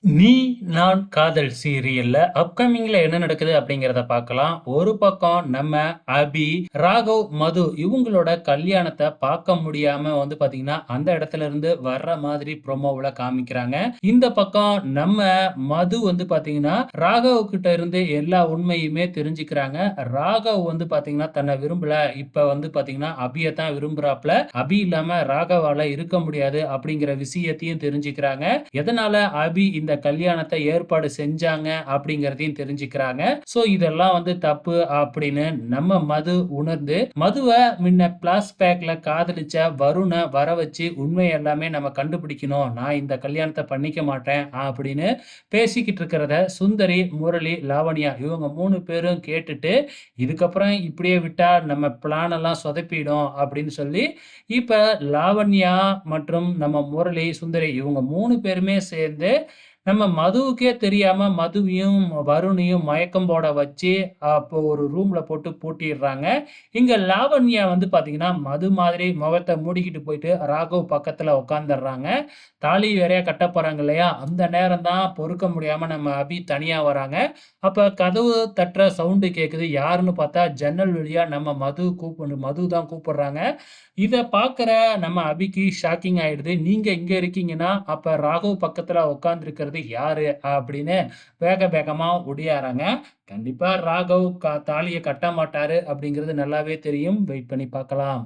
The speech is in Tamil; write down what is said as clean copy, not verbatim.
நீ நான் காதல் சீரியல்ல அப்கமிங்ல என்ன நடக்குது அப்படிங்கிறத பார்க்கலாம். ஒரு பக்கம் நம்ம அபி, ராகவ், மது இவங்களோட கல்யாணத்த பார்க்க முடியாம வந்து பார்த்தீங்கன்னா, அந்த இடத்துல இருந்து வர்ற மாதிரி ப்ரோமோவுல காமிக்கிறாங்க. இந்த பக்கம் நம்ம மது வந்து பார்த்தீங்கன்னா, ராகவ் கிட்ட இருந்து எல்லா உண்மையுமே தெரிஞ்சுக்கிறாங்க. ராகவ் வந்து பார்த்தீங்கன்னா, தன்னை விரும்பல. இப்ப வந்து பார்த்தீங்கன்னா, அபிய தான் விரும்புறாப்ல. அபி இல்லாம ராகவால இருக்க முடியாது அப்படிங்கிற விஷயத்தையும் தெரிஞ்சுக்கிறாங்க. எதனால அபி இந்த கல்யாணத்தை ஏற்பாடு செஞ்சாங்க அப்படிங்கிறதையும் தெரிஞ்சுக்கிறாங்க. சோ இதெல்லாம் வந்து தப்பு அப்படின்னு நம்ம மது உணர்ந்து மதுவ முன்ன பிளாஷ்பேக்ல காதலிச்ச வருண வர வச்சு உண்மை எல்லாமே நம்ம கண்டுபிடிக்கணும். நான் இந்த கல்யாணத்தை பண்ணிக்க மாட்டேன் அப்படின்னு பேசிக்கிட்டு இருக்கிறத சுந்தரி, முரளி, லாவண்யா இவங்க 3 பேரும் கேட்டுட்டு இதுக்கப்புறம் இப்படியே விட்டா நம்ம பிளான் எல்லாம் சொதப்பிடும் அப்படின்னு சொல்லி இப்ப லாவண்யா மற்றும் நம்ம முரளி, சுந்தரி இவங்க 3 பேருமே சேர்ந்து நம்ம மதுவுக்கே தெரியாம மதுவையும், வருணையும் மயக்கம் போட வச்சு, அப்போ ஒரு ரூம்ல போட்டு பூட்டிர்றாங்க. இங்க லாவண்யா வந்து பாத்தீங்கன்னா, மது மாதிரி முகத்த மூடிக்கிட்டு போயிட்டு ராகவ் பக்கத்துல உட்கார்ந்துர்றாங்க. தாலி வேறயா கட்டப் போறாங்க இல்லையா? அந்த நேரம் தான் பொறுக்க முடியாம நம்ம அபி தனியா வராங்க. அப்ப கதவு தட்டுற சவுண்ட் கேக்குது. யாருன்னு பார்த்தா ஜன்னல் வழியா நம்ம மது தான் கூப்பிடுறாங்க. இத பார்க்குற நம்ம அபிக்கு ஷாக்கிங் ஆயிடுது. நீங்க இங்க இருக்கீங்கன்னா, அப்ப ராகவ் பக்கத்துல உட்கார்ந்திருக்கிறது யாரு? அப்படின்னு வேக வேகமா ஒடியாராங்க. கண்டிப்பா ராகவ் தாலிய கட்ட மாட்டாரு அப்படிங்கிறது நல்லாவே தெரியும். வெயிட் பண்ணி பார்க்கலாம்.